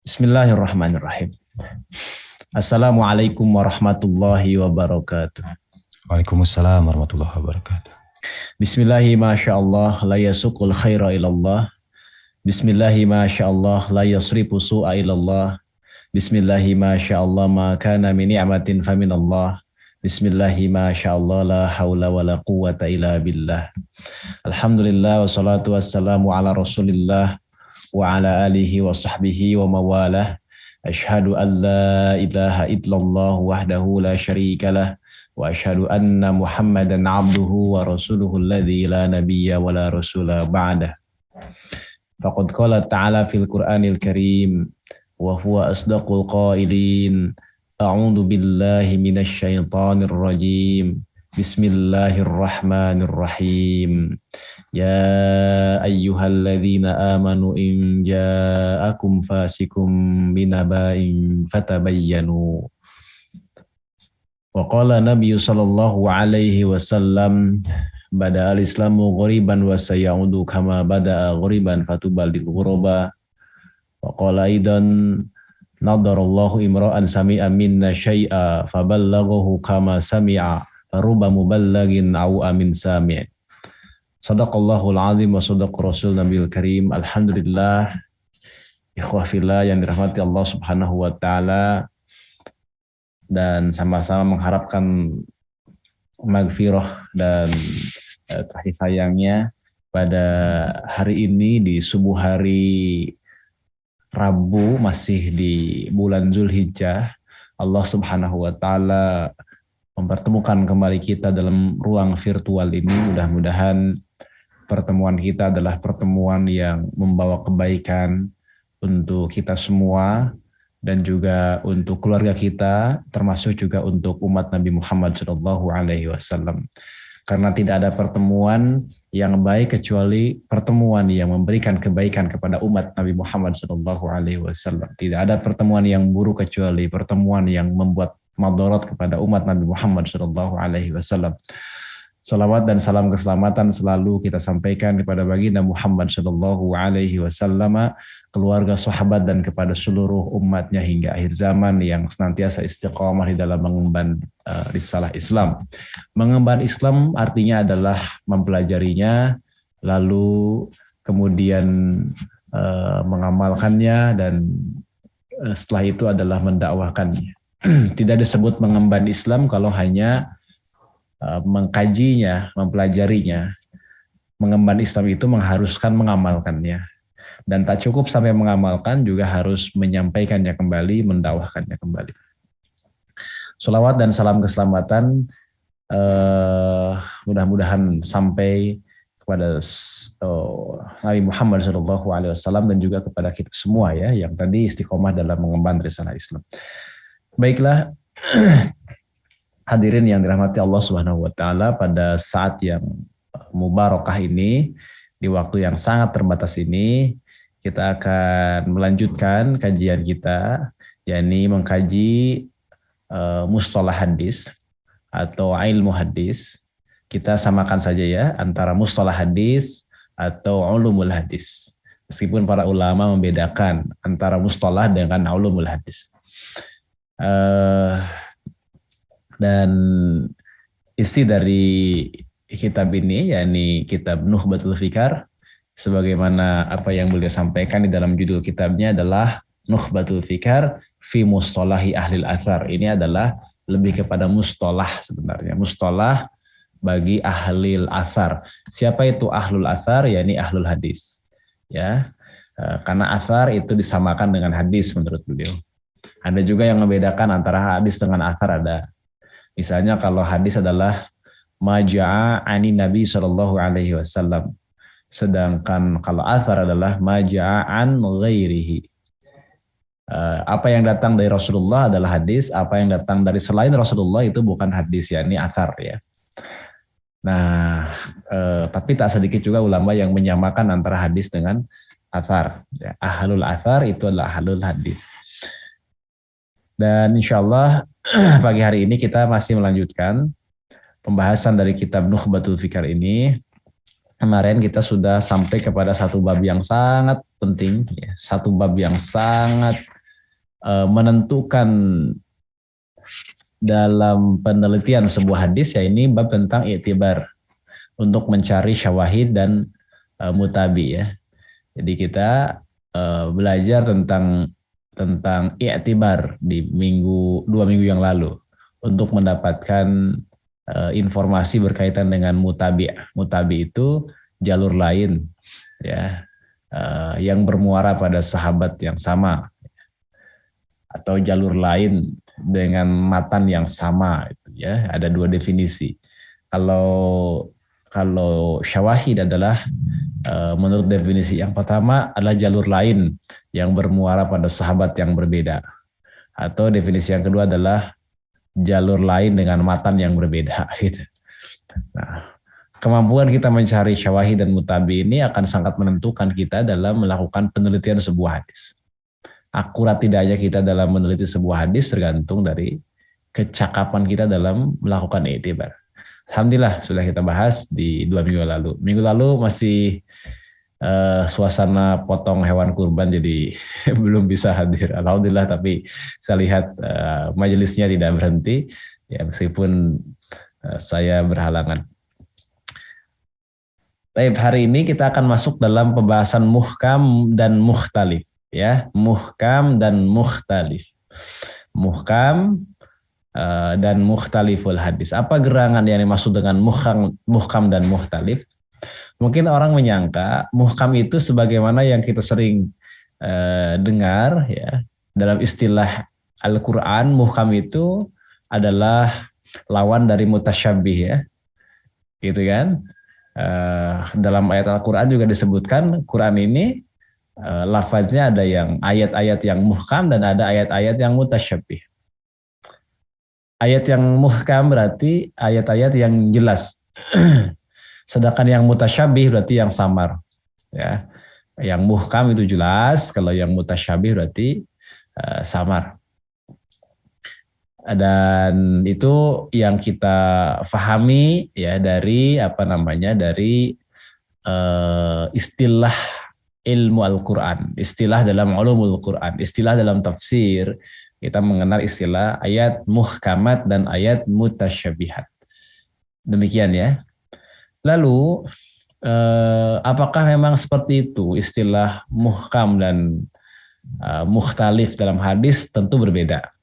Bismillahirrahmanirrahim. Assalamualaikum warahmatullahi wabarakatuh. Waalaikumsalam warahmatullahi wabarakatuh. Bismillahi masyaallah la yasukul khaira ilallah. Bismillahi masyaallah la yasrifu su'a ilallah. Bismillahi masyaallah ma kana min ni'matin faminallah. Bismillahi masyaallah la haula wa la quwata illa billah. Alhamdulillah wassalatu wassalamu ala rasulillah wa ala alihi wa sahbihi wa mawalah. Asyhadu an la ilaha illallah wahdahu la syarika lah wa asyhadu anna Muhammadan abduhu wa rasuluhu alladzi la nabiyya wa la rasula ba'dah. Faqad qala ta'ala fil Qur'anil Karim wa huwa asdaqul qailin. A'udzu billahi minasy syaithanir rajim. Bismillahirrahmanirrahim. Ya ayyuhalladzina amanu in ja'akum fasikum binaba'in fatabayyanu. Wa qala Nabi sallallahu alaihi wasallam bada'al islamu ghoriban wa sayaudu kama bada'a ghoriban fatubal lil ghuraba. Wa qala aidan nadarallahu imra'an sami'a minna syai'a faballaghahu kama sami'a faruba muballagin au amin sami'. Sadaqallahul azim wa sadaq rasul nabiyul karim. Alhamdulillah, ikhwah fillah yang dirahmati Allah subhanahu wa ta'ala, dan sama-sama mengharapkan magfirah dan kasih sayangnya pada hari ini di subuh hari Rabu masih di bulan Zulhijjah. Allah subhanahu wa ta'ala mempertemukan kembali kita dalam ruang virtual ini. Mudah-mudahan pertemuan kita adalah pertemuan yang membawa kebaikan untuk kita semua dan juga untuk keluarga kita, termasuk juga untuk umat Nabi Muhammad SAW. Karena tidak ada pertemuan yang baik kecuali pertemuan yang memberikan kebaikan kepada umat Nabi Muhammad SAW. Tidak ada pertemuan yang buruk kecuali pertemuan yang membuat madarat kepada umat Nabi Muhammad SAW. Salawat dan salam keselamatan selalu kita sampaikan kepada baginda Muhammad sallallahu alaihi wasallam, keluarga, sahabat, dan kepada seluruh umatnya hingga akhir zaman yang senantiasa istiqamah di dalam mengemban risalah Islam. Mengemban Islam artinya adalah mempelajarinya, lalu kemudian mengamalkannya, dan setelah itu adalah mendakwahkannya. Tidak disebut mengemban Islam kalau hanya mengkajinya, mempelajarinya. Mengemban Islam itu mengharuskan mengamalkannya. Dan tak cukup sampai mengamalkan, juga harus menyampaikannya kembali, mendakwahkannya kembali. Sholawat dan salam keselamatan mudah-mudahan sampai kepada Nabi Muhammad SAW dan juga kepada kita semua ya, yang tadi istiqomah dalam mengemban risalah Islam. Baiklah, hadirin yang dirahmati Allah Subhanahu wa taala, pada saat yang mubarakah ini, di waktu yang sangat terbatas ini, kita akan melanjutkan kajian kita, yakni mengkaji mustalah hadis atau ilmu hadis. Kita samakan saja ya antara mustalah hadis atau ulumul hadis. Meskipun para ulama membedakan antara mustalah dengan ulumul hadis. Dan isi dari kitab ini, yakni kitab Nukhbatul Fikar, sebagaimana apa yang beliau sampaikan di dalam judul kitabnya adalah Nukhbatul Fikar fi mustalahi ahlil athar. Ini adalah lebih kepada mustalah sebenarnya, mustalah bagi ahlil athar. Siapa itu ahlul athar? Yakni ahlul hadis. Ya, karena athar itu disamakan dengan hadis menurut beliau. Ada juga yang membedakan antara hadis dengan athar ada. Misalnya kalau hadis adalah maja'a ani Nabi sallallahu alaihi wasallam, sedangkan kalau athar adalah maja'a an ghairihi. Apa yang datang dari Rasulullah adalah hadis, apa yang datang dari selain Rasulullah itu bukan hadis, yakni athar ya. Nah, tapi tak sedikit juga ulama yang menyamakan antara hadis dengan athar. Ya, ahlul athar itu adalah ahlul hadis. Dan insya Allah pagi hari ini kita masih melanjutkan pembahasan dari kitab Nukhbatul Fikar ini. Kemarin kita sudah sampai kepada satu bab yang sangat penting, ya, satu bab yang sangat menentukan dalam penelitian sebuah hadis, ya ini bab tentang i'tibar untuk mencari syawahid dan mutabi ya. Jadi kita belajar tentang i'tibar di 2 minggu yang lalu untuk mendapatkan informasi berkaitan dengan mutabi. Mutabi itu jalur lain ya, yang bermuara pada sahabat yang sama atau jalur lain dengan matan yang sama ya. Ada 2 definisi. Kalau syawahid adalah menurut definisi yang pertama adalah jalur lain yang bermuara pada sahabat yang berbeda. Atau definisi yang kedua adalah jalur lain dengan matan yang berbeda gitu. Nah, kemampuan kita mencari syawahid dan mutabi ini akan sangat menentukan kita dalam melakukan penelitian sebuah hadis. Akurat tidaknya kita dalam meneliti sebuah hadis tergantung dari kecakapan kita dalam melakukan i'tibar. Alhamdulillah sudah kita bahas di 2 minggu lalu. Minggu lalu masih suasana potong hewan kurban, jadi belum bisa hadir. Alhamdulillah, tapi saya lihat majelisnya tidak berhenti ya, meskipun saya berhalangan. Baik, hari ini kita akan masuk dalam pembahasan muhkam dan mukhtalif ya, muhkam dan mukhtalif. Muhkam dan mukhtaliful hadis. Apa gerangan yang dimaksud dengan muhkam dan mukhtalif? Mungkin orang menyangka muhkam itu sebagaimana yang kita sering dengar ya, dalam istilah Al-Quran, muhkam itu adalah lawan dari mutasyabih ya, gitu kan. Dalam ayat Al-Quran juga disebutkan Quran ini lafaznya ada yang ayat-ayat yang muhkam dan ada ayat-ayat yang mutasyabih. Ayat yang muhkam berarti ayat-ayat yang jelas. Sedangkan yang mutasyabih berarti yang samar. Ya. Yang muhkam itu jelas, kalau yang mutasyabih berarti samar. Dan itu yang kita fahami ya dari dari istilah ilmu Al-Quran, istilah dalam ulumul Quran, istilah dalam tafsir. Kita mengenal istilah ayat muhkamat dan ayat mutasyabihat. Demikian ya. Lalu apakah memang seperti itu istilah muhkam dan mukhtalif dalam hadis? Tentu berbeda.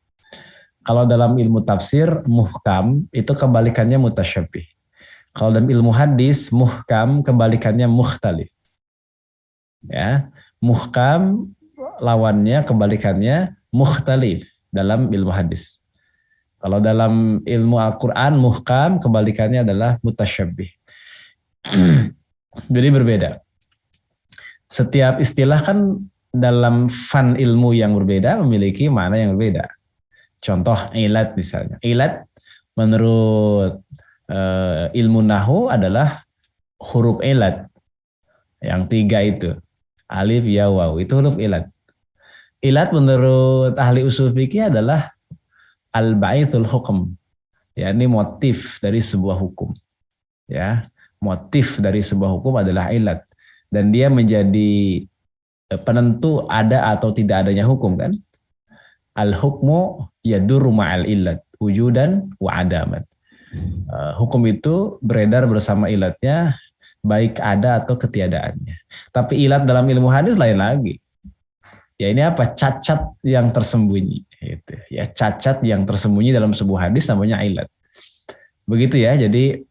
Kalau dalam ilmu tafsir, muhkam itu kebalikannya mutasyabih. Kalau dalam ilmu hadis, muhkam kebalikannya mukhtalif. Ya, muhkam lawannya kebalikannya mukhtalif dalam ilmu hadis. Kalau dalam ilmu Al-Quran, muhkam kebalikannya adalah mutasyabih. Jadi berbeda. Setiap istilah kan dalam fan ilmu yang berbeda memiliki makna yang berbeda. Contoh ilat misalnya. Ilat menurut ilmu nahu adalah huruf ilat. Yang 3 itu. Alif, ya, waw. Itu huruf ilat. Ilat menurut ahli usul fikih adalah al-ba'ithul hukum. Ya, ini motif dari sebuah hukum. Ya, motif dari sebuah hukum adalah ilat. Dan dia menjadi penentu ada atau tidak adanya hukum kan. Al-hukmu yadurru ma'al ilat. Wujudan wa adaman. Hukum itu beredar bersama ilatnya, baik ada atau ketiadaannya. Tapi ilat dalam ilmu hadis lain lagi. Ya ini apa? Cacat yang tersembunyi. Gitu. Ya, cacat yang tersembunyi dalam sebuah hadis namanya ilat. Begitu ya. Jadi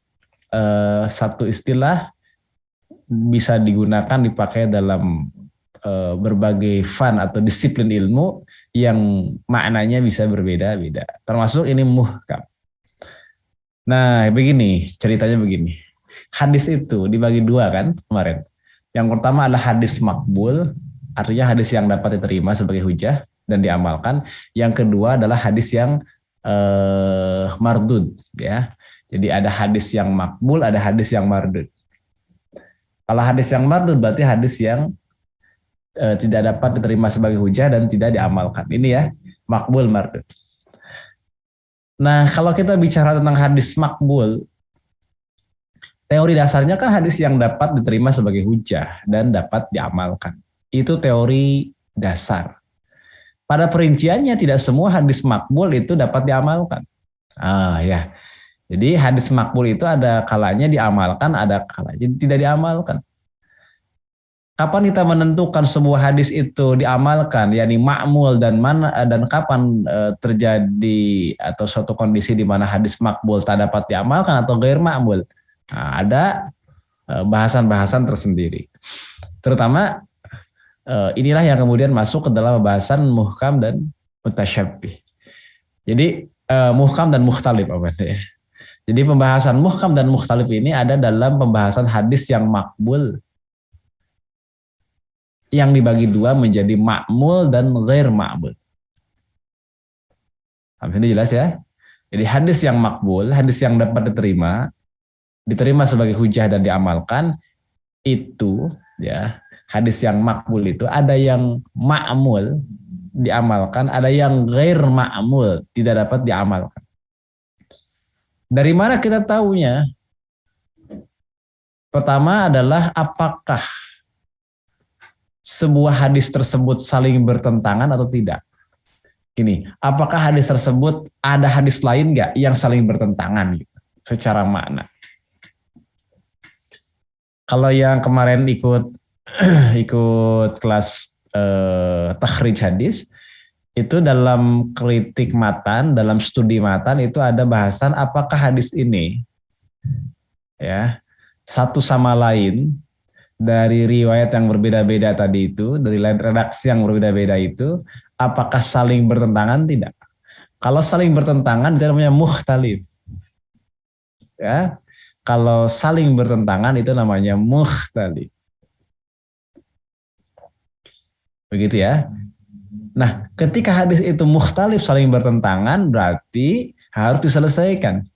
satu istilah bisa digunakan dipakai dalam berbagai fan atau disiplin ilmu yang maknanya bisa berbeda-beda. Termasuk ini muhkam. Nah, begini ceritanya begini. Hadis itu dibagi 2 kan kemarin. Yang pertama adalah hadis makbul, artinya hadis yang dapat diterima sebagai hujah dan diamalkan. Yang kedua adalah hadis yang mardud ya. Jadi ada hadis yang makbul, ada hadis yang mardud. Kalau hadis yang mardud berarti hadis yang tidak dapat diterima sebagai hujah dan tidak diamalkan. Ini ya, makbul mardud. Nah, kalau kita bicara tentang hadis makbul, teori dasarnya kan hadis yang dapat diterima sebagai hujah dan dapat diamalkan. Itu teori dasar. pada perinciannya tidak semua hadis makbul itu dapat diamalkan. Ya. Jadi hadis makbul itu ada kalanya diamalkan, ada kalanya tidak diamalkan. Kapan kita menentukan sebuah hadis itu diamalkan, yakni makmul, dan mana dan kapan terjadi atau suatu kondisi di mana hadis makbul tak dapat diamalkan atau ghair makbul? Nah, ada bahasan-bahasan tersendiri. Terutama inilah yang kemudian masuk ke dalam bahasan muhkam dan mutasyabbih. Jadi muhkam dan mukhtalif apa ya? Jadi pembahasan muhkam dan mukhtalif ini ada dalam pembahasan hadis yang makbul, yang dibagi dua menjadi makmul dan ghair makmul. Ini jelas ya. Jadi hadis yang makbul, hadis yang dapat diterima sebagai hujah dan diamalkan, itu ya, hadis yang makbul itu ada yang makmul diamalkan, ada yang ghair makmul tidak dapat diamalkan. Dari mana kita tahunya? Pertama adalah apakah sebuah hadis tersebut saling bertentangan atau tidak. Gini, apakah hadis tersebut ada hadis lain nggak yang saling bertentangan gitu, secara makna? Kalau yang kemarin ikut kelas takhrij hadis, itu dalam kritik matan, dalam studi matan itu ada bahasan apakah hadis ini ya satu sama lain dari riwayat yang berbeda-beda tadi itu, dari redaksi yang berbeda-beda itu, apakah saling bertentangan? Tidak. Kalau saling bertentangan itu namanya mukhtalif. Ya. Kalau saling bertentangan itu namanya mukhtalif. Begitu ya. Nah, ketika hadis itu mukhtalif, saling bertentangan, berarti harus diselesaikan.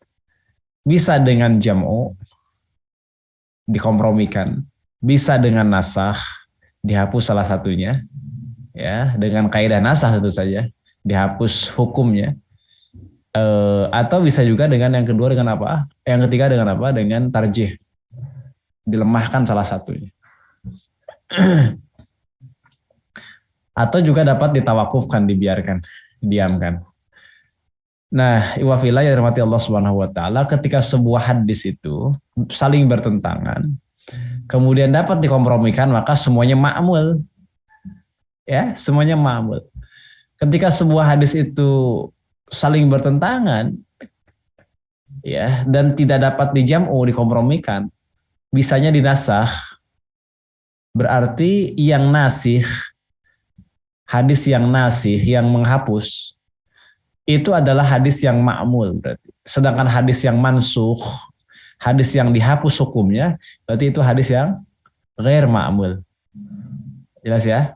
Bisa dengan jam'u, dikompromikan. Bisa dengan nasakh, dihapus salah satunya, ya, dengan kaidah nasakh tentu saja, dihapus hukumnya. Atau bisa juga dengan yang kedua dengan apa? Yang ketiga dengan apa? Dengan tarjih, dilemahkan salah satunya. Atau juga dapat ditawakufkan, dibiarkan, diamkan. Nah, iwafillah ya rahmati Allah Subhanahu wa taala, ketika sebuah hadis itu saling bertentangan, kemudian dapat dikompromikan, maka semuanya makmul. Ya, semuanya makmul. Ketika sebuah hadis itu saling bertentangan, ya, dan tidak dapat dijam'u, dikompromikan, bisanya dinasakh, berarti yang nasih, hadis yang nasih, yang menghapus, itu adalah hadis yang makmul berarti. Sedangkan hadis yang mansukh, hadis yang dihapus hukumnya, berarti itu hadis yang ghair makmul. Jelas ya?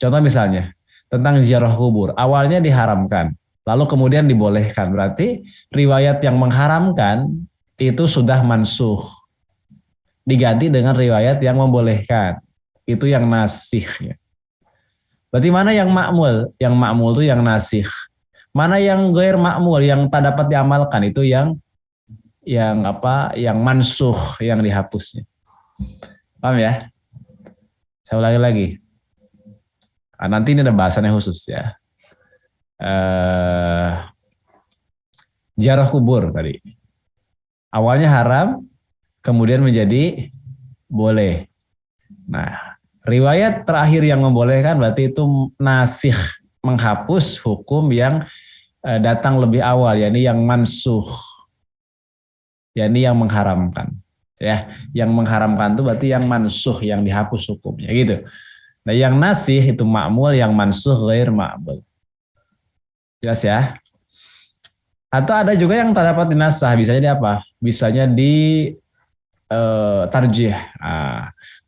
Contoh misalnya, tentang ziarah kubur. Awalnya diharamkan, lalu kemudian dibolehkan. Berarti riwayat yang mengharamkan itu sudah mansukh. Diganti dengan riwayat yang membolehkan. Itu yang nasih. Berarti mana yang makmul? Yang makmul itu yang nasih. Mana yang ghair makmul, yang tak dapat diamalkan, itu yang apa? Yang mansukh, yang dihapusnya. Paham ya? Saya ulangi lagi. Nanti ini ada bahasannya khusus ya. Ziarah kubur tadi. Awalnya haram, kemudian menjadi boleh. Nah, riwayat terakhir yang membolehkan berarti itu nasih, menghapus hukum yang datang lebih awal, yakni yang mansukh, yakni yang mengharamkan. Ya, yang mengharamkan itu berarti yang mansukh, yang dihapus hukumnya gitu. Nah, yang nasih itu makmul, yang mansukh ghair makmul. Jelas ya? Atau ada juga yang tak dapat dinasah, bisanya di apa? Bisanya di tarjih.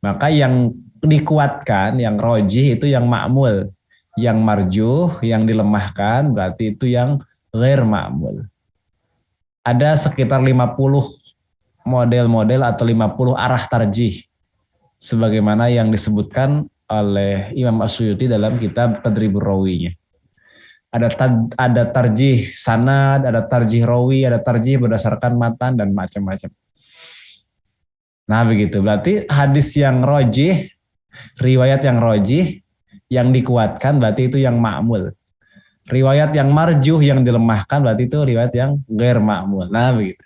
Maka yang dikuatkan, yang rojih itu yang makmul. Yang marjuh, yang dilemahkan, berarti itu yang ghair makmul. Ada sekitar 50 model-model atau 50 arah tarjih. Sebagaimana yang disebutkan oleh Imam As-Suyuti dalam kitab Tadribur Rawinya. Ada tarjih sanad, ada tarjih rawi, ada tarjih berdasarkan matan, dan macam-macam. Nah begitu, berarti hadis yang rojih, riwayat yang rojih, yang dikuatkan berarti itu yang ma'mul. Riwayat yang marjuh yang dilemahkan berarti itu riwayat yang ghair ma'mul. Nah begitu.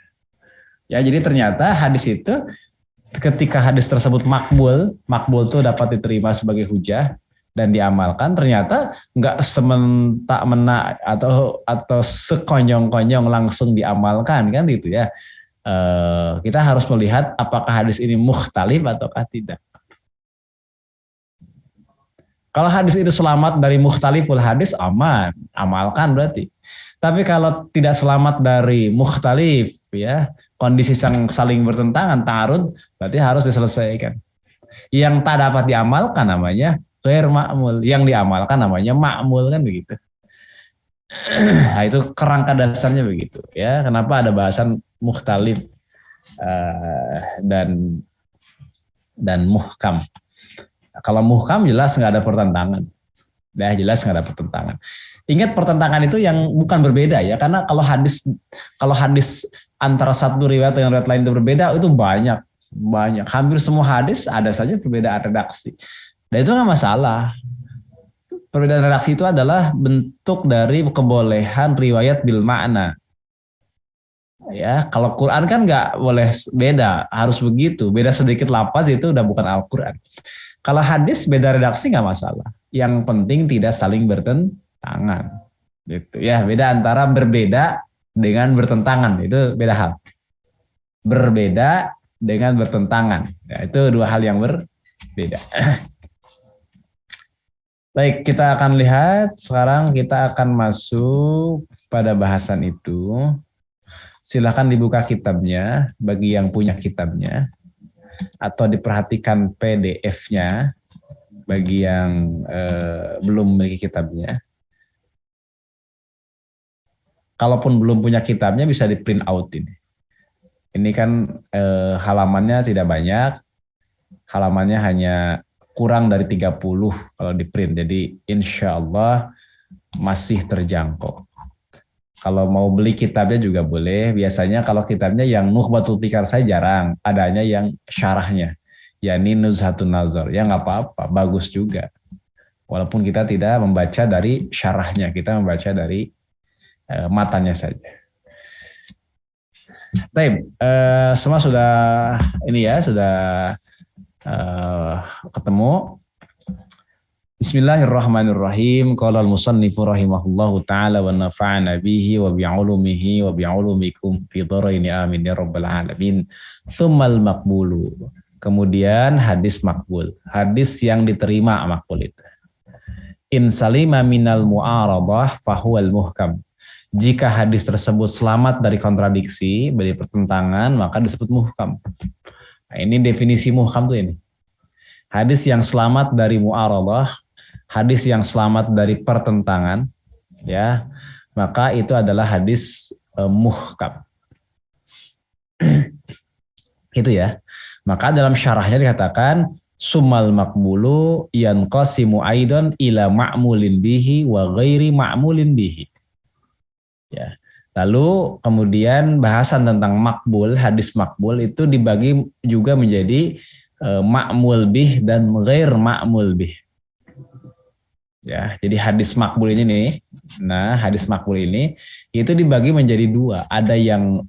Ya jadi ternyata hadis itu ketika hadis tersebut makbul, makbul itu dapat diterima sebagai hujah dan diamalkan, ternyata nggak semena-mena atau sekonyong-konyong langsung diamalkan kan gitu ya. Kita harus melihat apakah hadis ini mukhtalif ataukah tidak. Kalau hadis itu selamat dari mukhtaliful hadis, aman, amalkan berarti. Tapi kalau tidak selamat dari mukhtalif, ya kondisi yang saling bertentangan, ta'arud, berarti harus diselesaikan. Yang tak dapat diamalkan namanya ghair ma'mul, yang diamalkan namanya ma'mul kan begitu. Nah itu kerangka dasarnya begitu ya. Kenapa ada bahasan mukhtalif dan muhkam. Kalau muhkam jelas nggak ada pertentangan. Ya jelas nggak ada pertentangan. Ingat pertentangan itu yang bukan berbeda ya, karena kalau hadis antara satu riwayat dengan riwayat lain itu berbeda itu banyak. Hampir semua hadis ada saja perbedaan redaksi. Dan itu nggak masalah. Perbedaan redaksi itu adalah bentuk dari kebolehan riwayat bil makna. Ya, kalau Quran kan nggak boleh beda, harus begitu. Beda sedikit lapas itu udah bukan Al-Quran. Kalau hadis beda redaksi nggak masalah. Yang penting tidak saling bertentangan. Gitu ya, beda antara berbeda dengan bertentangan, itu beda hal. Berbeda dengan bertentangan, ya, itu dua hal yang berbeda. Baik, kita akan lihat sekarang, kita akan masuk pada bahasan itu. Silakan dibuka kitabnya bagi yang punya kitabnya, atau diperhatikan PDF-nya bagi yang belum memiliki kitabnya. Kalaupun belum punya kitabnya bisa di print out ini. Ini kan halamannya tidak banyak, halamannya hanya kurang dari 30 kalau di print. Jadi insya Allah masih terjangkau. Kalau mau beli kitabnya juga boleh. Biasanya kalau kitabnya yang Nukhbatul Fikar saya jarang, adanya yang syarahnya, yakni Nuzhatun Nazar. Ya nggak apa-apa, bagus juga. Walaupun kita tidak membaca dari syarahnya, kita membaca dari matanya saja. Baik, semua sudah ini ya, sudah ketemu. Bismillahirrahmanirrahim. Qala al-musannifu rahimahullahu taala wa nafa'ana bihi wa bi'ulumihi wa bi'ulumikum fi dharaini amin ya rabbal alamin. Tsummal maqbulu. Kemudian hadis makbul, hadis yang diterima makbul itu. In salima minal mu'aradah fahuwal muhkam. Jika hadis tersebut selamat dari kontradiksi, dari pertentangan, maka disebut muhkam. Nah, ini definisi muhkam tuh ini. Hadis yang selamat dari mu'aradah, hadis yang selamat dari pertentangan, ya, maka itu adalah hadis muhkam. Itu ya. Maka dalam syarahnya dikatakan sumal maqbulu yanqasimu aidan ila ma'mulin bihi wa ghairi ma'mulin bihi. Ya. Lalu kemudian bahasan tentang makbul, hadis makbul itu dibagi juga menjadi ma'mul bih dan ghair ma'mul bih. Ya, jadi hadis makbul ini nih. Nah, hadis makbul ini itu dibagi menjadi dua. Ada yang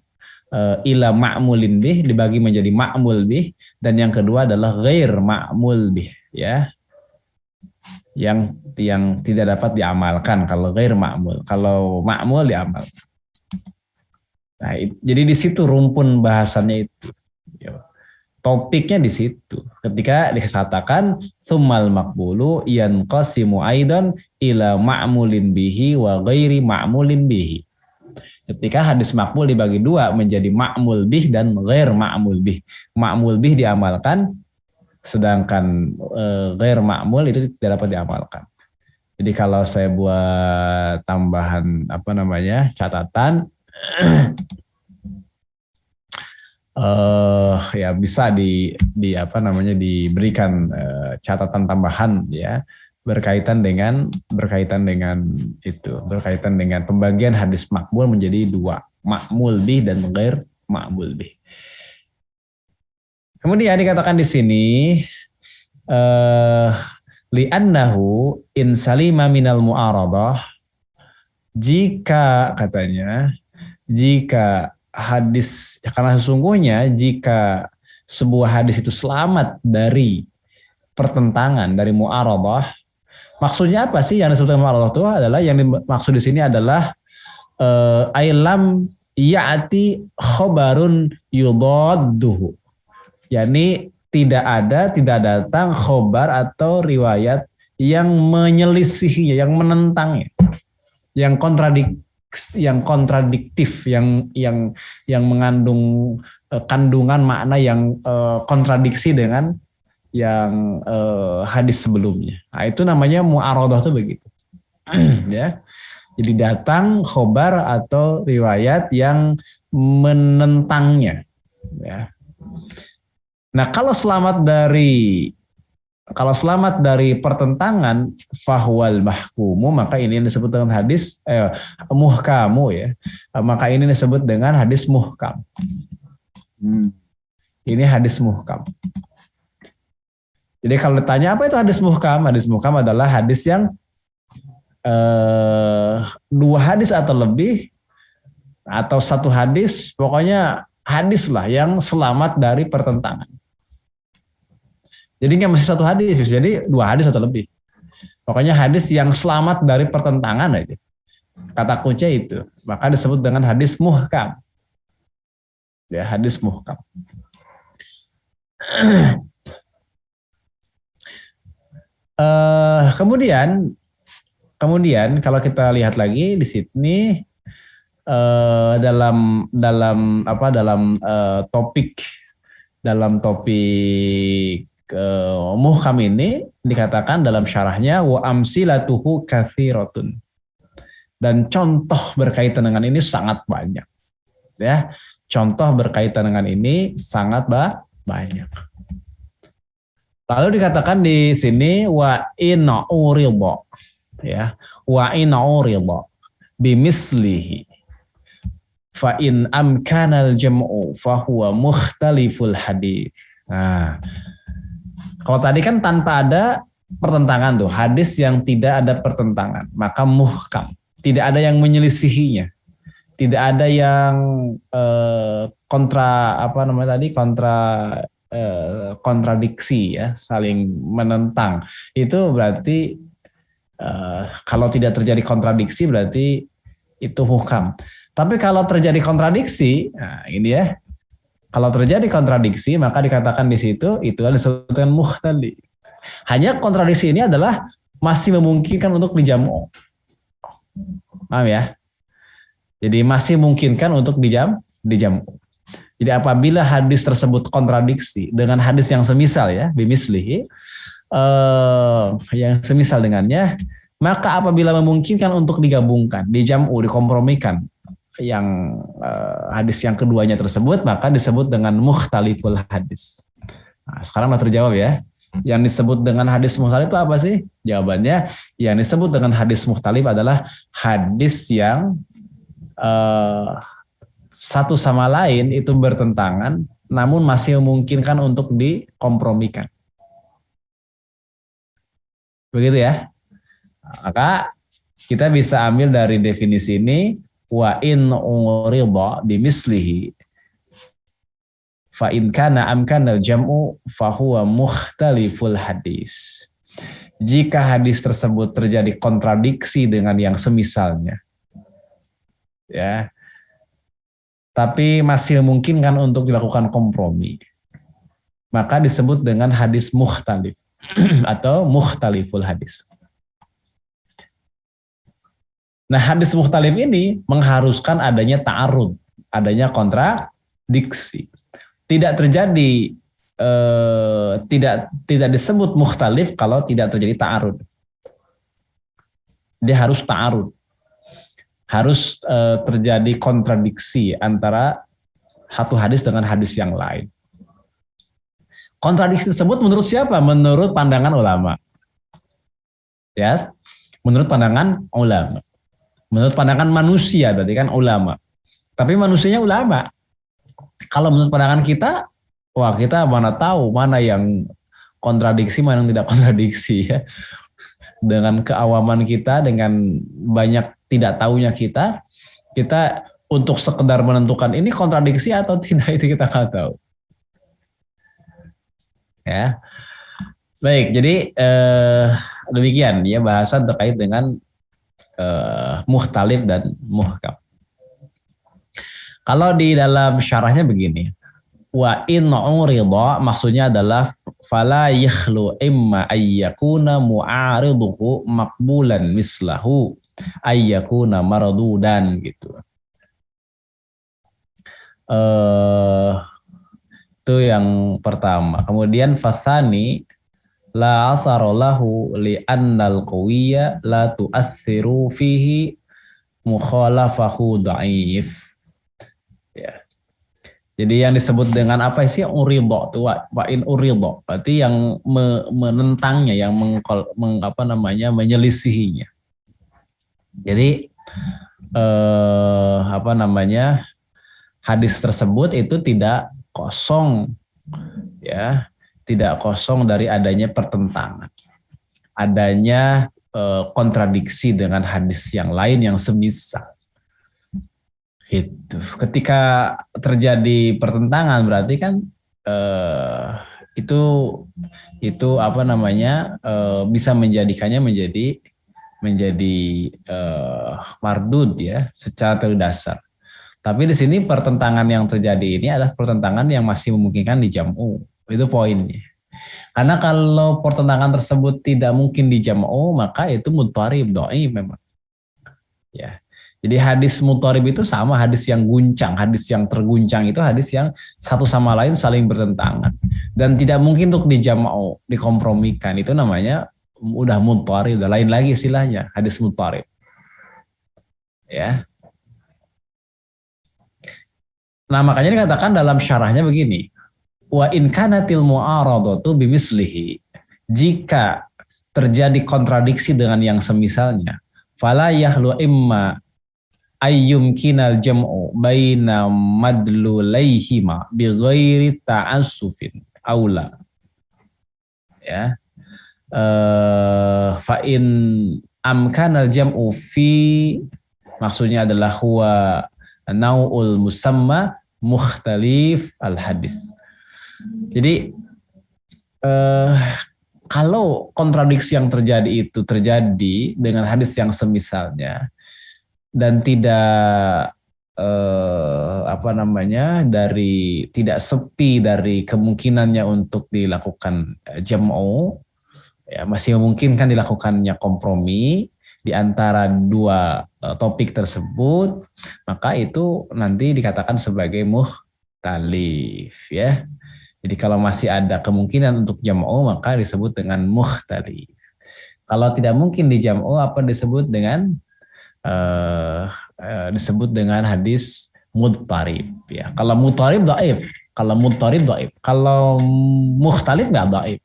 ila ma'mulin bih, dibagi menjadi ma'mul bih, dan yang kedua adalah ghair ma'mul bih, ya. Yang tidak dapat diamalkan kalau ghair ma'mul. Kalau ma'mul diamalkan. Nah, jadi di situ rumpun bahasannya itu. Topiknya di situ. Ketika dikatakan tsummal maqbulu yanqasimu aidan ila ma'mulin bihi wa ghairi ma'mulin bihi. Ketika hadis makbul dibagi dua menjadi ma'mul bih dan ghair ma'mul bih. Ma'mul bih diamalkan, sedangkan ghair ma'mul itu tidak dapat diamalkan. Jadi kalau saya buat tambahan catatan, ya bisa diberikan catatan tambahan ya berkaitan dengan pembagian hadis makbul menjadi dua, ma'mul bih dan ghair ma'mul bih. Kemudian dikatakan di sini Li'annahu in salima minal mu'aradah, jika katanya, jika hadis, karena sesungguhnya jika sebuah hadis itu selamat dari pertentangan, dari mu'aradah, maksudnya apa sih yang disebut mu'aradah itu adalah, yang dimaksud di sini adalah ailam ya'ati khobarun yudadduhu, yakni tidak datang khobar atau riwayat yang menyelisihinya, yang menentangnya, yang kontradiktif, yang mengandung kandungan makna yang kontradiksi dengan yang hadis sebelumnya. Nah, itu namanya mu'aradhah itu begitu. Ya. Jadi datang khobar atau riwayat yang menentangnya. Ya. Nah, kalau selamat dari pertentangan, fahwal mahkumu, maka ini disebut dengan hadis muhkamu, ya. Maka ini disebut dengan hadis muhkam. Ini hadis muhkam. Jadi kalau ditanya apa itu hadis muhkam? Hadis muhkam adalah hadis yang dua hadis atau lebih, atau satu hadis, pokoknya hadis lah yang selamat dari pertentangan. Jadi nggak mesti satu hadis, jadi dua hadis atau lebih. Pokoknya hadis yang selamat dari pertentangan aja. Kata kunci itu. Maka disebut dengan hadis muhkam. Ya, hadis muhkam. Kemudian kalau kita lihat lagi di sini dalam topik muhkam ini dikatakan dalam syarahnya wa amsilatuhu katsiratun, dan contoh berkaitan dengan ini sangat banyak, ya. Contoh berkaitan dengan ini sangat banyak. Lalu dikatakan di sini wa in urida, ya, wa in urida bimislihi fa in amkanal jam'u fa huwa mukhtaliful hadits. Nah, kalau tadi kan tanpa ada pertentangan tuh, hadis yang tidak ada pertentangan, maka muhkam. Tidak ada yang menyelisihinya. Tidak ada yang kontradiksi, ya, saling menentang. Itu berarti kalau tidak terjadi kontradiksi berarti itu muhkam. Tapi kalau terjadi kontradiksi, nah ini ya, kalau terjadi kontradiksi maka dikatakan di situ itu disebutkan mukhtalif. Hanya kontradiksi ini adalah masih memungkinkan untuk dijamu. Paham ya? Jadi masih memungkinkan untuk dijamu. Jadi apabila hadis tersebut kontradiksi dengan hadis yang semisal, ya, bimislihi, yang semisal dengannya, maka apabila memungkinkan untuk digabungkan, dijamu, dikompromikan yang hadis yang keduanya tersebut, maka disebut dengan mukhtaliful hadis. Nah, sekarang sudah terjawab, ya. Yang disebut dengan hadis mukhtalif itu apa sih? Jawabannya, yang disebut dengan hadis mukhtalif adalah hadis yang satu sama lain itu bertentangan, namun masih memungkinkan untuk dikompromikan. Begitu, ya. Maka kita bisa ambil dari definisi ini, wa in urida bimislihi fa in kana amkanal jam'u fa huwa mukhtaliful hadis. Jika hadis tersebut terjadi kontradiksi dengan yang semisalnya, ya, tapi masih memungkinkan untuk dilakukan kompromi, maka disebut dengan hadis mukhtalif atau mukhtaliful hadis. Nah, hadis mukhtalif ini mengharuskan adanya ta'arud, adanya kontradiksi. Tidak terjadi, tidak disebut mukhtalif kalau tidak terjadi ta'arud. Dia harus ta'arud. Harus terjadi kontradiksi antara satu hadis dengan hadis yang lain. Kontradiksi tersebut menurut siapa? Menurut pandangan ulama. Ya, menurut pandangan ulama. Menurut pandangan manusia berarti kan ulama. Tapi manusianya ulama. Kalau menurut pandangan kita, wah, kita mana tahu mana yang kontradiksi, mana yang tidak kontradiksi ya. Dengan keawaman kita, dengan banyak tidak tahunya kita untuk sekedar menentukan ini kontradiksi atau tidak itu kita nggak tahu. Ya, baik. Jadi demikian ya bahasan terkait dengan muhtalif dan muhkam. Kalau di dalam syarahnya begini, wa in urida maksudnya adalah fala yakhlu imma ayyakuna mu'ariduhu maqbulan mislahu ayyakuna mardudan gitu. Itu yang pertama. Kemudian fasani la athara lahu li annal qawiyya la tu'athiru fihi mukhalafahu dhaif. Ya. Jadi yang disebut dengan apa sih uridho tuh wa in uridho berarti yang menentangnya, yang menyelisihinya. Jadi hadis tersebut itu tidak kosong ya, tidak kosong dari adanya pertentangan, adanya kontradiksi dengan hadis yang lain yang semisal. Itu ketika terjadi pertentangan berarti kan itu bisa menjadikannya menjadi mardud ya secara terdasar. Tapi di sini pertentangan yang terjadi ini adalah pertentangan yang masih memungkinkan di jam'u. Itu poinnya. Karena kalau pertentangan tersebut tidak mungkin di jam'u, maka itu mudharib dhaif memang. Ya. Jadi hadis mudharib itu sama hadis yang guncang, hadis yang terguncang itu hadis yang satu sama lain saling bertentangan dan tidak mungkin untuk dijam'u, dikompromikan. Itu namanya udah mudharib, udah lain lagi istilahnya, hadis mudharib. Ya. Nah, makanya dikatakan dalam syarahnya begini. Wa in kanatil mu'aradatu bimislihi. Jika terjadi kontradiksi dengan yang semisalnya, fala yahlu imma ayyumkinal jam'u baina madlulaihima bighairi ta'assufin aula. Ya. Fa in amkanal jam'u fi maksudnya adalah huwa nau'ul musamma mukhtalif al hadis. Jadi kalau kontradiksi yang terjadi itu terjadi dengan hadis yang semisalnya dan tidak tidak sepi dari kemungkinannya untuk dilakukan jam'u, ya masih memungkinkan dilakukannya kompromi di antara dua topik tersebut, maka itu nanti dikatakan sebagai mukhtalif ya. Jadi kalau masih ada kemungkinan untuk jam'u maka disebut dengan mukhtalif. Kalau tidak mungkin di jam'u apa disebut dengan hadis mudharib ya. Kalau mudharib dhaif, kalau mukhtalif enggak dhaif.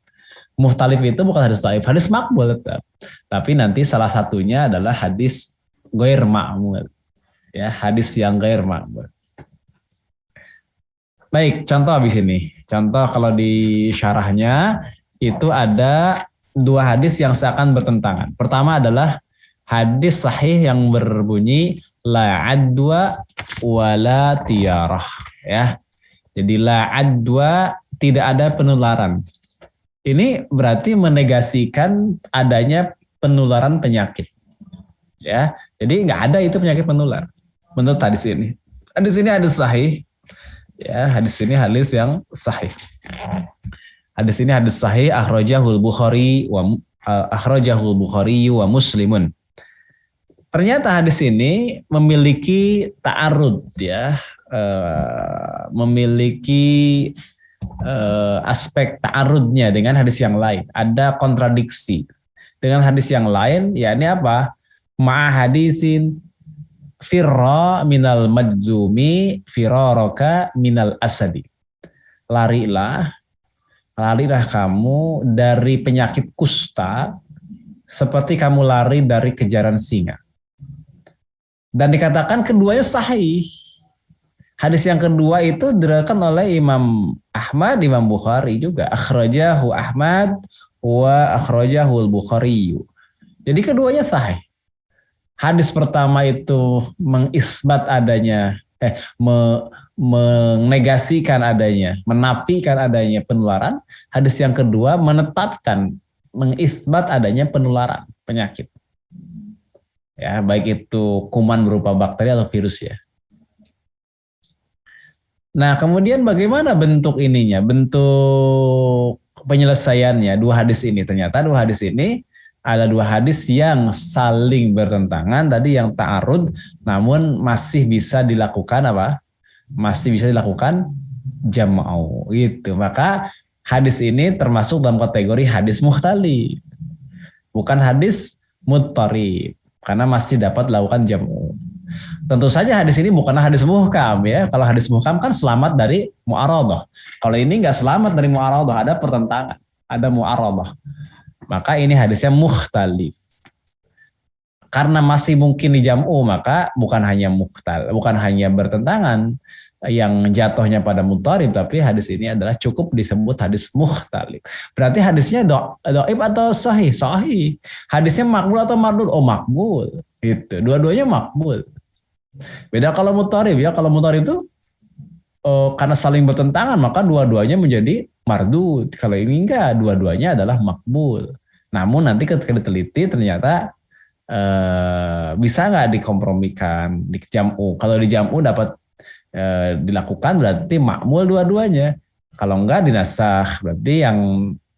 Mukhtalif itu bukan hadis dhaif, hadis maqbul tetap. Tapi nanti salah satunya adalah hadis ghair ma'mul. Ya, hadis yang ghair ma'mul. Baik, contoh habis ini. Contoh kalau di syarahnya itu ada dua hadis yang seakan bertentangan. Pertama adalah hadis sahih yang berbunyi la adwa wala tiyarah ya. Jadi la adwa, tidak ada penularan. Ini berarti menegasikan adanya penularan penyakit. Ya. Jadi nggak ada itu penyakit menular. Menurut hadis ini. Hadis ini hadis sahih. Ya, hadis ini hadis yang sahih. Hadis ini hadis sahih akhrajahul Bukhari wa Muslimun. Ternyata hadis ini memiliki ta'arud ya, memiliki aspek ta'arudnya dengan hadis yang lain. Ada kontradiksi dengan hadis yang lain, yakni apa? Ma'a hadisin firra minal madzumi firaraka minal asadi. Larilah kamu dari penyakit kusta seperti kamu lari dari kejaran singa. Dan dikatakan keduanya sahih. Hadis yang kedua itu diriwayatkan oleh Imam Ahmad, Imam Bukhari juga. Akhrajahu Ahmad wa akhrajahu al-Bukhari. Jadi keduanya sahih. Hadis pertama itu mengisbat adanya, menegasikan adanya, menafikan adanya penularan. Hadis yang kedua menetapkan, mengisbat adanya penularan penyakit. Ya, baik itu kuman berupa bakteri atau virus ya. Nah, kemudian bagaimana bentuk ininya, bentuk penyelesaiannya dua hadis ini? Ternyata dua hadis ini ada dua hadis yang saling bertentangan, tadi yang ta'arud, namun masih bisa dilakukan apa? Masih bisa dilakukan jam'u gitu. Maka hadis ini termasuk dalam kategori hadis mukhtalif, bukan hadis muttarib, karena masih dapat dilakukan jam'u. Tentu saja hadis ini bukanlah hadis muhkam ya. Kalau hadis muhkam kan selamat dari mu'aradah. Kalau ini nggak selamat dari mu'aradah, ada pertentangan, ada mu'aradah. Maka ini hadisnya mukhtalif. Karena masih mungkin dijam'u, maka bukan hanya bukan hanya bertentangan yang jatuhnya pada mutarib, tapi hadis ini adalah cukup disebut hadis mukhtalif. Berarti hadisnya dhaif atau sahih? Sahih. Hadisnya makbul atau mardud? Oh, makbul. Gitu. Dua-duanya makbul. Beda kalau mutarib ya. Kalau mutarib itu karena saling bertentangan maka dua-duanya menjadi mardud. Kalau ini enggak, dua-duanya adalah makbul. Namun nanti ketika diteliti ternyata bisa nggak dikompromikan, di jam'u. Kalau di jam'u dapat dilakukan berarti makmul dua-duanya. Kalau enggak dinasah, berarti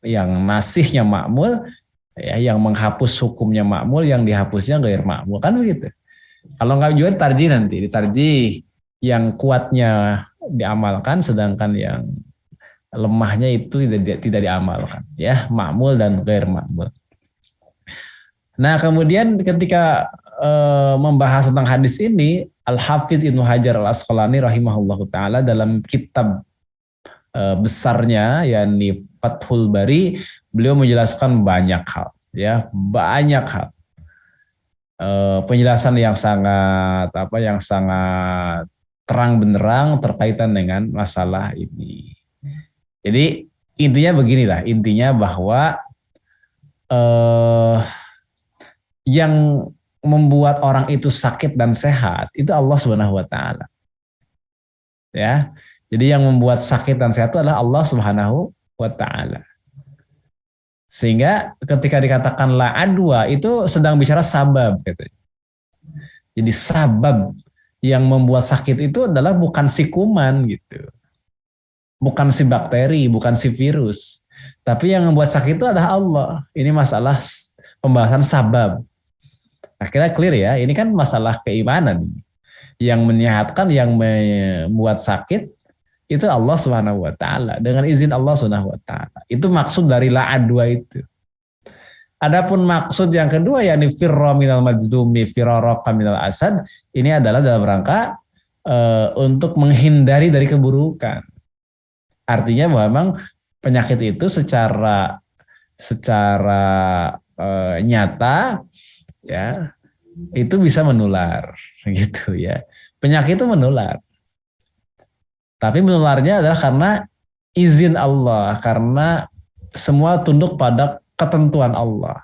yang nasihnya makmul, ya, yang menghapus hukumnya makmul, yang dihapusnya gair makmul, kan begitu. Kalau nggak juga ditarjih nanti, ditarjih yang kuatnya diamalkan, sedangkan yang lemahnya itu tidak diamalkan, ya, makmul dan gair makmul. Nah, kemudian ketika membahas tentang hadis ini, Al-Hafiz Ibnu Hajar Al-Asqalani rahimahullahu taala dalam kitab besarnya yakni Fathul Bari, beliau menjelaskan banyak hal, ya, banyak hal. Penjelasan yang sangat terang benderang terkaitan dengan masalah ini. Jadi intinya beginilah, intinya bahwa yang membuat orang itu sakit dan sehat itu Allah Subhanahu wa taala. Ya. Jadi yang membuat sakit dan sehat itu adalah Allah Subhanahu wa taala. Sehingga ketika dikatakan la adwa itu sedang bicara sabab gitu. Jadi sabab yang membuat sakit itu adalah bukan si kuman gitu. Bukan si bakteri, bukan si virus. Tapi yang membuat sakit itu adalah Allah. Ini masalah pembahasan sabab. Akhirnya clear ya, ini kan masalah keimanan. Yang menyehatkan, yang membuat sakit itu Allah Subhanahu wa taala, dengan izin Allah Subhanahu wa taala. Itu maksud dari la adwa itu. Adapun maksud yang kedua yakni firra minal majzumi firaraka minal asad, ini adalah dalam rangka untuk menghindari dari keburukan. Artinya bahwa memang penyakit itu secara nyata ya itu bisa menular gitu ya. Penyakit itu menular. Tapi menularnya adalah karena izin Allah, karena semua tunduk pada ketentuan Allah.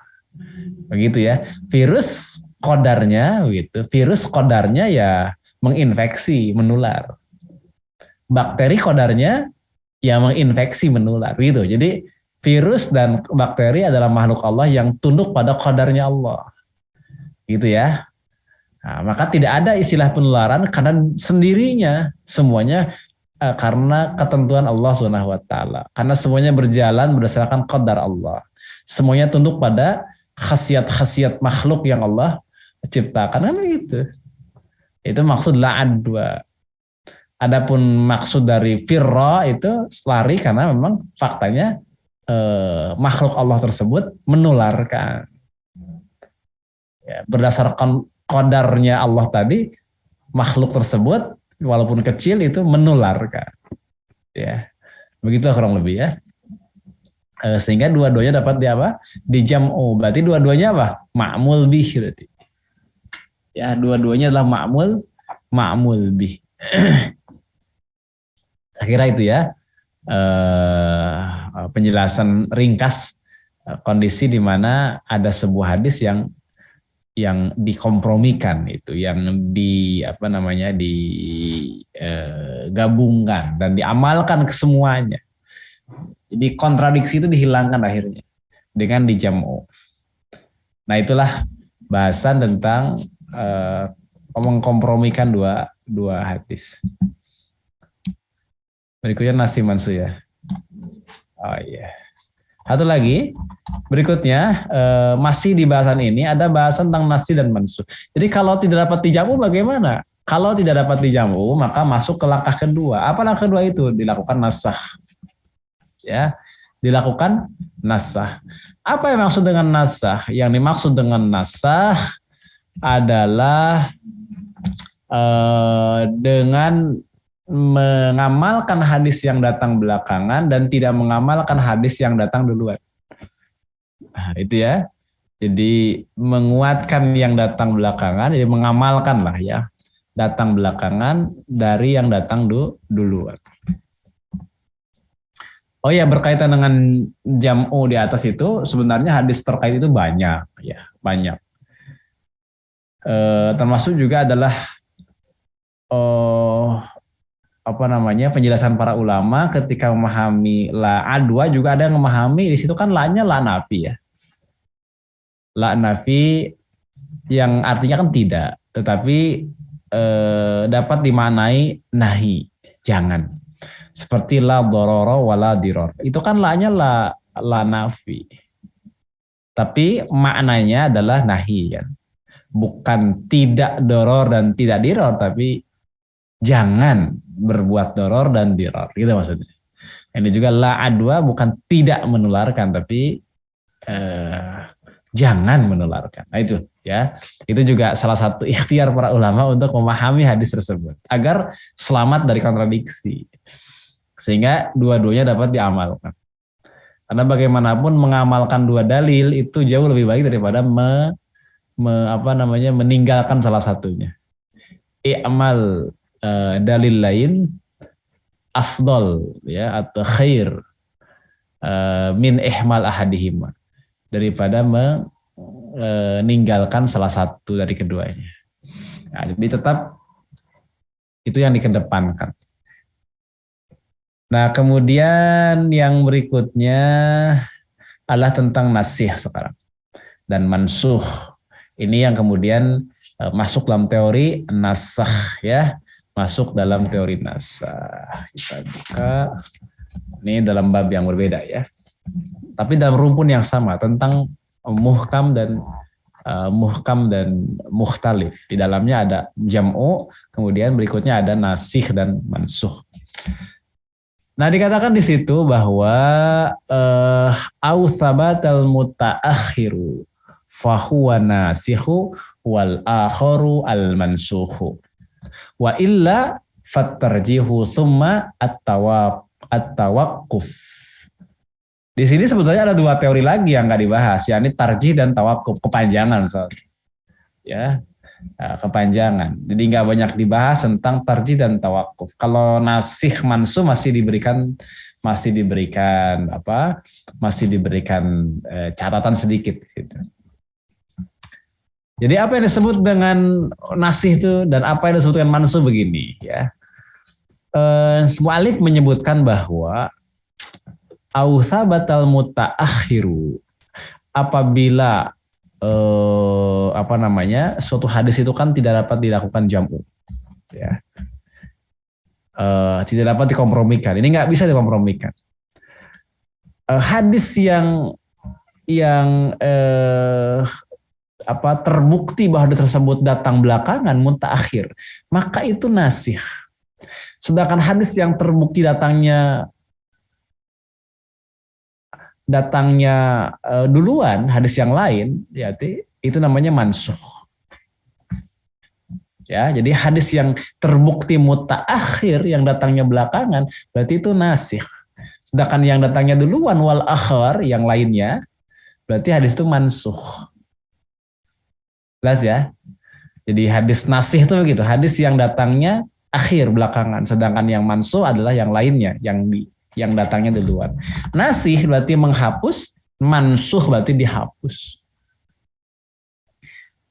Begitu ya. Virus kodarnya begitu. Virus kodarnya ya menginfeksi, menular. Bakteri kodarnya ya menginfeksi, menular gitu. Jadi virus dan bakteri adalah makhluk Allah yang tunduk pada kodarnya Allah. Gitu ya. Nah, maka tidak ada istilah penularan karena sendirinya semuanya karena ketentuan Allah Subhanahu wa taala. Karena semuanya berjalan berdasarkan qadar Allah. Semuanya tunduk pada khasiat-khasiat makhluk yang Allah ciptakan, kan begitu. Itu maksud la adwa. Adapun maksud dari firra itu lari karena memang faktanya makhluk Allah tersebut menularkan. Ya, berdasarkan qadarnya Allah tadi, makhluk tersebut walaupun kecil itu menularkan, ya begitu kurang lebih ya. Sehingga dua-duanya dapat dijam'u. Berarti dua-duanya apa? Ma'mul bih berarti. Ya, dua-duanya adalah ma'mul bih. Saya kira itu ya penjelasan ringkas kondisi di mana ada sebuah hadis yang dikompromikan itu, yang digabungkan dan diamalkan ke semuanya. Jadi kontradiksi itu dihilangkan akhirnya dengan dijamu. Nah itulah bahasan tentang mengkompromikan dua hadis. Berikutnya nasi mansu ya. Oh iya. Satu lagi, berikutnya masih di bahasan ini ada bahasan tentang nasi dan mansuh. Jadi kalau tidak dapat dijamu bagaimana? Kalau tidak dapat dijamu maka masuk ke langkah kedua. Apa langkah kedua itu? Dilakukan nasah. Ya, dilakukan nasah. Apa yang maksud dengan nasah? Yang dimaksud dengan nasah adalah dengan mengamalkan hadis yang datang belakangan dan tidak mengamalkan hadis yang datang duluan. Nah, itu ya. Jadi menguatkan yang datang belakangan, jadi mengamalkan lah ya. Datang belakangan dari yang datang duluan. Oh ya, berkaitan dengan jam'u di atas itu, sebenarnya hadis terkait itu banyak ya, banyak. Termasuk juga adalah penjelasan para ulama ketika memahami la adwa, juga ada yang memahami di situ kan la-nya la nafi ya. La nafi yang artinya kan tidak, tetapi dapat dimaknai nahi, jangan. Seperti la dororo wala diror. Itu kan la-nya la nafi. Tapi maknanya adalah nahi kan. Bukan tidak doror dan tidak diror, tapi jangan berbuat doror dan diror, gitu maksudnya. Ini juga la adwa bukan tidak menularkan, tapi jangan menularkan. Nah itu ya, itu juga salah satu ikhtiar para ulama untuk memahami hadis tersebut agar selamat dari kontradiksi, sehingga dua-duanya dapat diamalkan. Karena bagaimanapun mengamalkan dua dalil itu jauh lebih baik daripada meninggalkan salah satunya. I'mal dalil lain afdol ya, atau khair min ihmal ahadihima, daripada meninggalkan salah satu dari keduanya. Nah, jadi tetap itu yang dikedepankan. Nah, kemudian yang berikutnya adalah tentang nasih sekarang dan mansuh. Ini yang kemudian masuk dalam teori nasah ya. Masuk dalam teori nasah. Kita buka. Ini dalam bab yang berbeda ya. Tapi dalam rumpun yang sama tentang muhkam dan mukhtalif. Di dalamnya ada jam'u, kemudian berikutnya ada nasih dan mansuh. Nah, dikatakan di situ bahwa au tsabatal mutaakhiru fahuwa nasihu wal akharu al mansukhu. Wa illa fattarjihu thumma at-tawaqquf. Di sini sebetulnya ada dua teori lagi yang nggak dibahas, yakni tarjih dan tawakuf, kepanjangan soalnya. Ya, kepanjangan. Jadi nggak banyak dibahas tentang tarjih dan tawakuf. Kalau nasih mansuh masih diberikan catatan sedikit gitu. Jadi apa yang disebut dengan nasih itu dan apa yang disebut dengan mansuh begini ya. Mu'alif menyebutkan bahwa au tsabatal mutaakhiru, apabila suatu hadis itu kan tidak dapat dilakukan jam'u ya. Tidak dapat dikompromikan. Ini nggak bisa dikompromikan. Hadis yang terbukti bahwa hadis tersebut datang belakangan, mutaakhir, maka itu nasih. Sedangkan hadis yang terbukti datangnya duluan, hadis yang lain, berarti itu namanya mansuh. Ya, jadi hadis yang terbukti mutaakhir yang datangnya belakangan, berarti itu nasih. Sedangkan yang datangnya duluan wal akhar yang lainnya, berarti hadis itu mansuh. Jelas ya? Jadi hadis nasih itu begitu, hadis yang datangnya akhir belakangan, sedangkan yang mansuh adalah yang lainnya, yang datangnya duluan. Nasih berarti menghapus, mansuh berarti dihapus.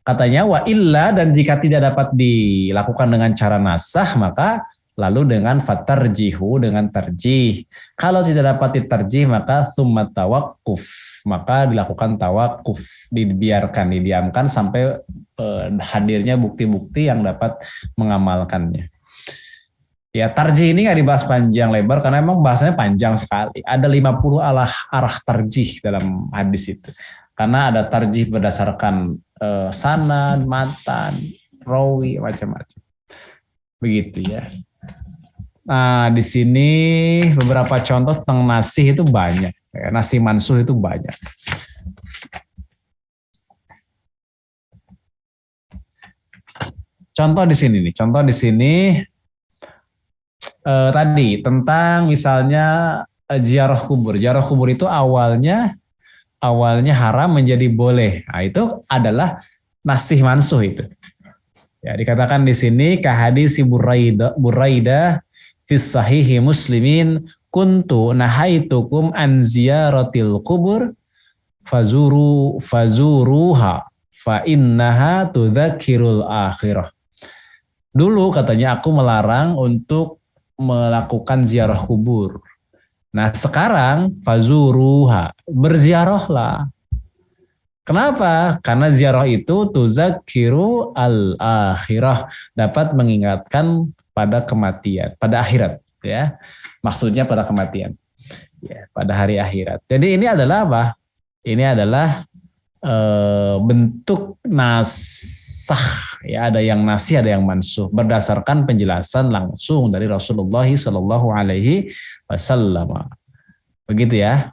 Katanya wa illa, dan jika tidak dapat dilakukan dengan cara nasah, maka lalu dengan fatarjihu, dengan tarjih. Kalau tidak dapat ditarjih, maka tsumma tawaqquf, maka dilakukan tawakuf, didiamkan sampai hadirnya bukti-bukti yang dapat mengamalkannya. Ya, tarjih ini nggak dibahas panjang lebar karena memang bahasanya panjang sekali. Ada 50 arah tarjih dalam hadis itu. Karena ada tarjih berdasarkan sanad, matan, rawi, macam-macam. Begitu ya. Nah, di sini beberapa contoh tentang nasih itu banyak. Nasih mansuh itu banyak. Contoh di sini nih. Contoh di sini tadi tentang misalnya ziarah kubur. Ziarah kubur itu awalnya haram menjadi boleh. Nah, itu adalah nasih mansuh itu. Ya, dikatakan di sini kahadisi Buraidah fi sahihi Muslimin kuntu nahaitukum an ziyaratil kubur fazuruha fa innaha tudzakirul akhirah. Dulu katanya aku melarang untuk melakukan ziarah kubur. Nah, sekarang fazuruha, berziarahlah. Kenapa? Karena ziarah itu tuzakiru al-akhirah, dapat mengingatkan pada kematian, pada akhirat, ya. Maksudnya pada kematian. Ya, pada hari akhirat. Jadi ini adalah apa? Ini adalah bentuk nasah, ya, ada yang nasih, ada yang mansuh berdasarkan penjelasan langsung dari Rasulullah Shallallahu Alaihi Wasallam. Begitu ya.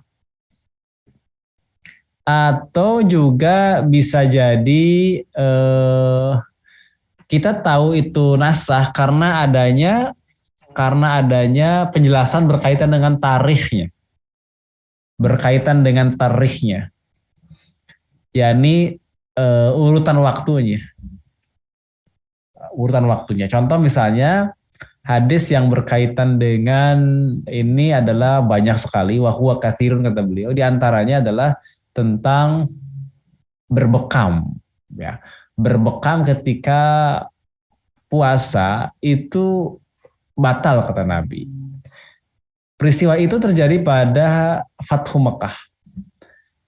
Atau juga bisa jadi kita tahu itu nasah karena adanya penjelasan berkaitan dengan tarikhnya. Berkaitan dengan tarikhnya. Yakni urutan waktunya. Urutan waktunya. Contoh misalnya hadis yang berkaitan dengan ini adalah banyak sekali, wa huwa katsirun kata beliau. Di antaranya adalah tentang berbekam, ya. Berbekam ketika puasa itu batal kata Nabi. Peristiwa itu terjadi pada Fathu Mekah.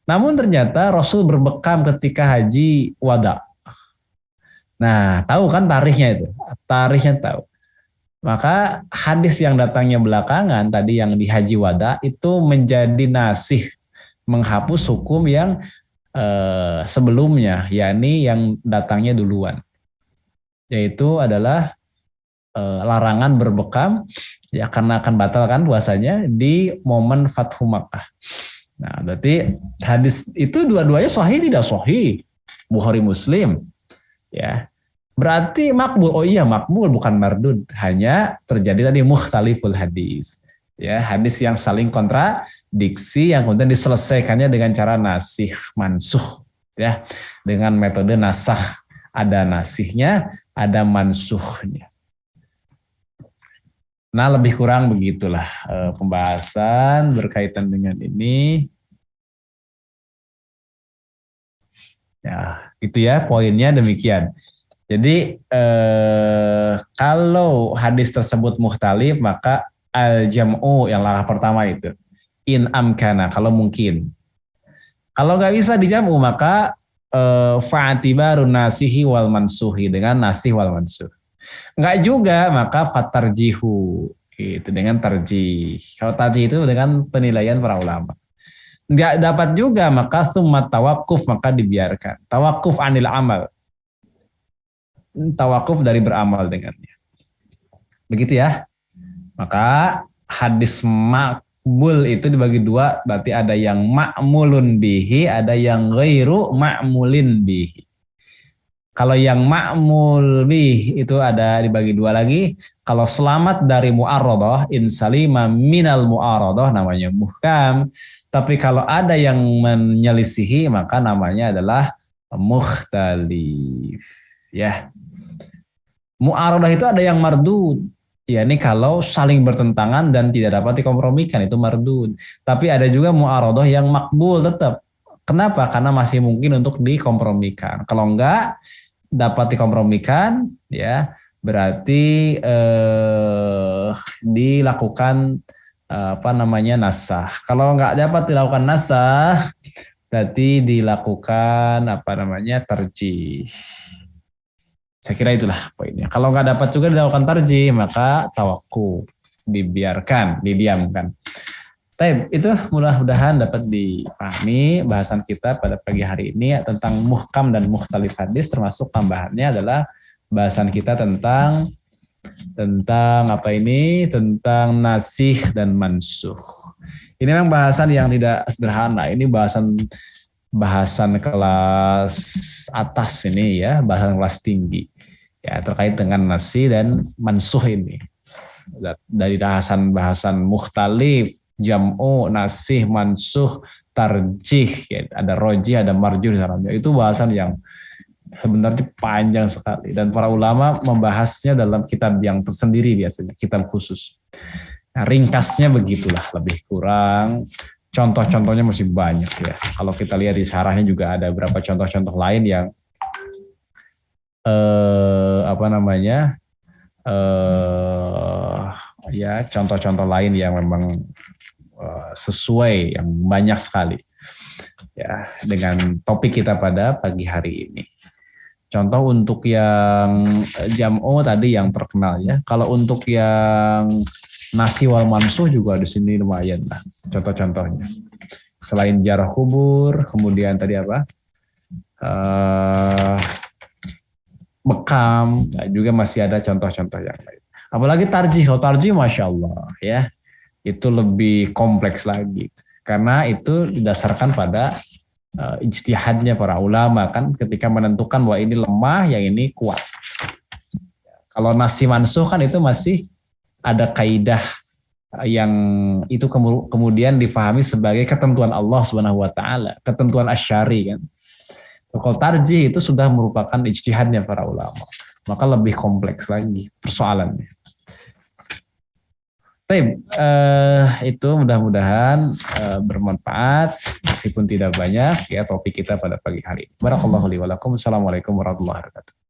Namun ternyata Rasul berbekam ketika haji wada. Nah, tahu kan tarikhnya itu? Tarikhnya tahu. Maka hadis yang datangnya belakangan tadi yang di haji wada itu menjadi nasih, menghapus hukum yang sebelumnya, yakni yang datangnya duluan. Yaitu adalah larangan berbekam, ya, karena akan batal kan puasanya di momen Fathu Makkah. Nah, berarti hadis itu dua-duanya sahih tidak sahih? Bukhari Muslim. Ya. Berarti makbul. Oh iya, makbul bukan mardud. Hanya terjadi tadi mukhtaliful hadis. Ya, hadis yang saling kontradiksi yang kemudian diselesaikannya dengan cara nasih mansuh, ya. Dengan metode nasah, ada nasihnya, ada mansuhnya. Nah, lebih kurang begitulah pembahasan berkaitan dengan ini. Ya, gitu ya, poinnya demikian. Jadi kalau hadis tersebut mukhtalif, maka al-jam'u yang langkah pertama itu. In amkana, kalau mungkin. Kalau nggak bisa dijam'u, maka fa'atibarun nasihi wal mansuhi, dengan nasih wal mansuh. Nggak juga, maka fatarjihu, itu dengan tarjih. Kalau tarjih itu dengan penilaian para ulama. Nggak dapat juga, maka tsumma tawakuf, maka dibiarkan. Tawakuf anil amal. Tawakuf dari beramal dengannya. Begitu ya. Maka hadis makbul itu dibagi dua, berarti ada yang ma'mulun bihi, ada yang ghairu ma'mulin bihi. Kalau yang ma'mul bih itu ada dibagi dua lagi. Kalau selamat dari mu'aradah, insalima minal mu'aradah, namanya muhkam. Tapi kalau ada yang menyelisihi, maka namanya adalah mukhtalif. Ya. Mu'aradah itu ada yang mardud. Ya ini kalau saling bertentangan dan tidak dapat dikompromikan itu mardud. Tapi ada juga mu'aradah yang makbul tetap. Kenapa? Karena masih mungkin untuk dikompromikan. Kalau enggak dapat dikompromikan, ya berarti dilakukan apa namanya nasah. Kalau enggak dapat dilakukan nasah, berarti dilakukan apa namanya tarjih. Saya kira itulah poinnya. Kalau nggak dapat juga dilakukan tarjih, maka tawakuf, dibiarkan, didiamkan. Tapi itu mudah-mudahan dapat dipahami bahasan kita pada pagi hari ini tentang muhkam dan mukhtalif hadis, termasuk tambahannya adalah bahasan kita tentang apa ini? Tentang nasih dan mansuh. Ini memang bahasan yang tidak sederhana. Ini bahasan kelas atas ini ya, bahasan kelas tinggi ya terkait dengan nasih dan mansuh ini. Dari bahasan mukhtalif, jam'u, nasih, mansuh, tarjih, ya, ada rojih, ada marjuh di sana. Itu bahasan yang sebenarnya panjang sekali dan para ulama membahasnya dalam kitab yang tersendiri biasanya, kitab khusus. Nah, ringkasnya begitulah lebih kurang. Contoh-contohnya masih banyak ya. Kalau kita lihat di syarahnya juga ada beberapa contoh-contoh lain yang apa namanya ya contoh-contoh lain yang memang sesuai yang banyak sekali ya dengan topik kita pada pagi hari ini. Contoh untuk yang jam'u tadi yang terkenal ya. Kalau untuk yang nasi wal mansuh juga di sini lumayan lah contoh-contohnya. Selain jarh kubur, kemudian tadi apa? Bekam, nah juga masih ada contoh-contoh yang lain. Apalagi tarjih, tarjih Masya Allah ya. Itu lebih kompleks lagi. Karena itu didasarkan pada ijtihadnya para ulama kan ketika menentukan bahwa ini lemah, yang ini kuat. Kalau nasi mansuh kan itu masih ada kaidah yang itu kemudian difahami sebagai ketentuan Allah Subhanahu wa taala, ketentuan asy'ari kan. Kalau tarjih itu sudah merupakan ijtihadnya para ulama. Maka lebih kompleks lagi persoalannya. Baik, itu mudah-mudahan bermanfaat meskipun tidak banyak ya topik kita pada pagi hari ini. Barakallahu li wa lakum. Assalamualaikum warahmatullahi wabarakatuh.